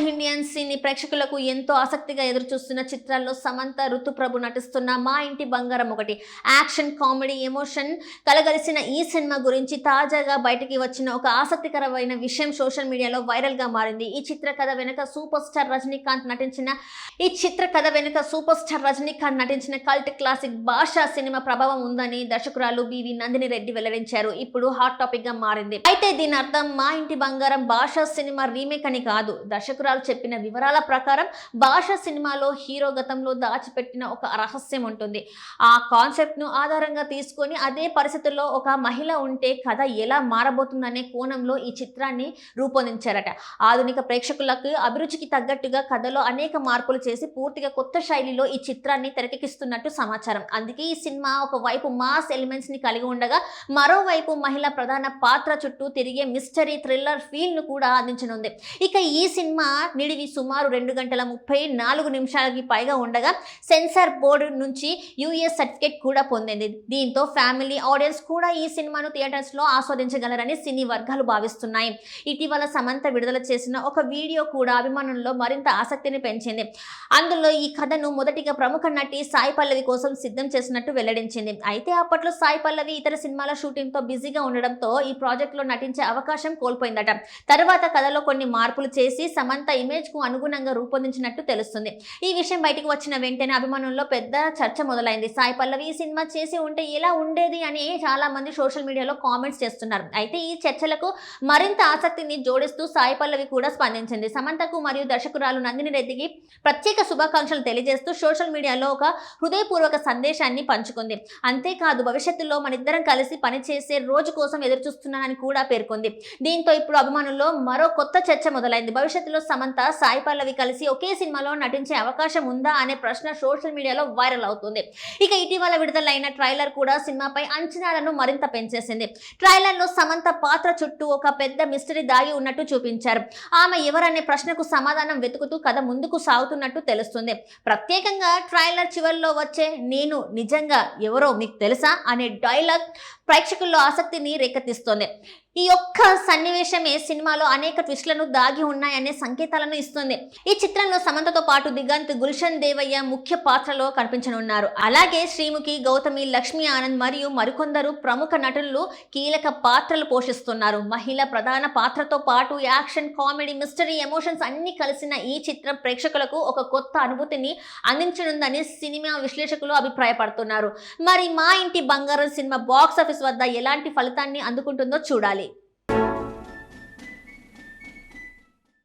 North Indian cine ప్రేక్షకులకు ఎంతో ఆసక్తిగా ఎదురుచూస్తున్న చిత్రాల్లో సమంత, ఋతుప్రభు నటిస్తున్న మా ఇంటి బంగారం ఒకటి. యాక్షన్, కామెడీ, ఎమోషన్ కలగలిసిన ఈ సినిమా గురించి తాజాగా బయటికి వచ్చిన ఒక ఆసక్తికరమైన విషయం సోషల్ మీడియాలో వైరల్ గా మారింది. ఈ చిత్ర కథ వెనుక సూపర్ స్టార్ రజనీకాంత్ నటించిన కల్ట్ క్లాసిక్ భాషా సినిమా ప్రభావం ఉందని దర్శకురాలు బివి నందిని రెడ్డి వెల్లడించారు. ఇప్పుడు హాట్ టాపిక్ గా మారింది. అయితే దీని అర్థం మా ఇంటి బంగారం భాషా సినిమా రీమేక్ అని కాదు. దర్శకురాలు చెప్పిన వివరాల ప్రకారం భాషా సినిమాలో హీరో గతంలో దాచిపెట్టిన ఒక రహస్యం ఉంటుంది. ఆ కాన్సెప్ట్ ను ఆధారంగా తీసుకొని అదే పరిస్థితుల్లో ఒక మహిళ ఉంటే కథ ఎలా మారబోతుందనే కోణంలో ఈ చిత్రాన్ని రూపొందించారట. ఆధునిక ప్రేక్షకులకు అభిరుచికి తగ్గట్టుగా కథలో అనేక మార్పులు చేసి పూర్తిగా కొత్త శైలిలో ఈ చిత్రాన్ని తెరకెక్కిస్తున్నట్టు సమాచారం. అందుకే ఈ సినిమా ఒకవైపు మాస్ ఎలిమెంట్స్ ని కలిగి ఉండగా మరోవైపు మహిళా ప్రధాన పాత్ర చుట్టూ తిరిగే మిస్టరీ థ్రిల్లర్ ఫీల్ ను కూడా అందించనుంది. ఇక ఈ సినిమా నిడివి సుమారు 2 గంటల 34 నిమిషాలకి పైగా ఉండగా సెన్సార్ బోర్డు నుంచి యుఎస్ సర్టిఫికేట్ కూడా పొందింది. దీంతో ఫ్యామిలీ ఆడియన్స్ కూడా ఈ సినిమాను థియేటర్స్ లో ఆస్వాదించగలరని సినీ వర్గాలు భావిస్తున్నాయి. ఇటీవల సమంత విడుదల చేసిన ఒక వీడియో కూడా అభిమానుల్లో మరింత ఆసక్తిని పెంచింది. అందులో ఈ కథను మొదటిగా ప్రముఖ నటి సాయి పల్లవి కోసం సిద్ధం చేసినట్టు వెల్లడించింది. అయితే అప్పట్లో సాయి పల్లవి ఇతర సినిమాల షూటింగ్ తో బిజీగా ఉండడంతో ఈ ప్రాజెక్ట్ లో నటించే అవకాశం కోల్పోయిందట. తర్వాత కథలో కొన్ని మార్పులు చేసి సమంత ఇమేజ్ కు అనుగుణంగా రూపొందించినట్టు తెలుస్తుంది. ఈ విషయం బయటకు వచ్చిన వెంటనే అభిమానుల్లో పెద్ద చర్చ మొదలైంది. సాయి పల్లవి ఈ సినిమా చేసి ఉంటే ఎలా ఉండేది అని చాలా మంది సోషల్ మీడియాలో కామెంట్స్ చేస్తున్నారు. అయితే ఈ చర్చలకు మరింత ఆసక్తిని జోడిస్తూ సాయి పల్లవి కూడా స్పందించింది. సమంతకు మరియు దర్శకురాలు నందిని రెడ్డికి ప్రత్యేక శుభాకాంక్షలు తెలియజేస్తూ సోషల్ మీడియాలో ఒక హృదయపూర్వక సందేశాన్ని పంచుకుంది. అంతేకాదు భవిష్యత్తులో మనిద్దరం కలిసి పనిచేసే రోజు కోసం ఎదురుచూస్తున్నానని కూడా పేర్కొంది. దీంతో ఇప్పుడు అభిమానుల్లో మరో కొత్త చర్చ మొదలైంది. భవిష్యత్తులో సమంత, సాయి పల్లవి కలిసి ఒకే సినిమాలో నటించే అవకాశం ఉందా అనే ప్రశ్న సోషల్ మీడియాలో వైరల్ అవుతుంది. ఇక ఇటీవల విడుదలైన ట్రైలర్ కూడా సినిమాపై అంచనాలను మరింత పెంచేసింది. ట్రైలర్ లో సమంత పాత్ర చుట్టూ ఒక పెద్ద మిస్టరీ దాగి ఉన్నట్టు చూపించారు. ఆమె ఎవరనే ప్రశ్నకు సమాధానం వెతుకుతూ కథ ముందుకు సాగుతున్నట్టు తెలుస్తుంది. ప్రత్యేకంగా ట్రైలర్ చివరిలో వచ్చే "నేను నిజంగా ఎవరో మీకు తెలుసా" అనే డైలాగ్ ప్రేక్షకుల్లో ఆసక్తిని రేకెత్తిస్తోంది. ఈ ఒక్క సన్నివేశమే సినిమాలో అనేక ట్విస్ట్లను దాగి ఉన్నాయనే సంకేతాలను ఇస్తుంది. ఈ చిత్రంలో సమంతతో పాటు దిగంత్, గుల్షన్ దేవయ్య ముఖ్య పాత్రలో కనిపించనున్నారు. అలాగే శ్రీముఖి, గౌతమి, లక్ష్మీ ఆనంద్ మరియు మరికొందరు ప్రముఖ నటులు కీలక పాత్రలు పోషిస్తున్నారు. మహిళ ప్రధాన పాత్రతో పాటు యాక్షన్, కామెడీ, మిస్టరీ, ఎమోషన్స్ అన్ని కలిసిన ఈ చిత్రం ప్రేక్షకులకు ఒక కొత్త అనుభూతిని అందించనుందని సినిమా విశ్లేషకులు అభిప్రాయపడుతున్నారు. మరి మా ఇంటి బంగారం సినిమా బాక్స్ ఆఫీస్ వద్ద ఎలాంటి ఫలితాన్ని అందుకుంటుందో చూడాలి.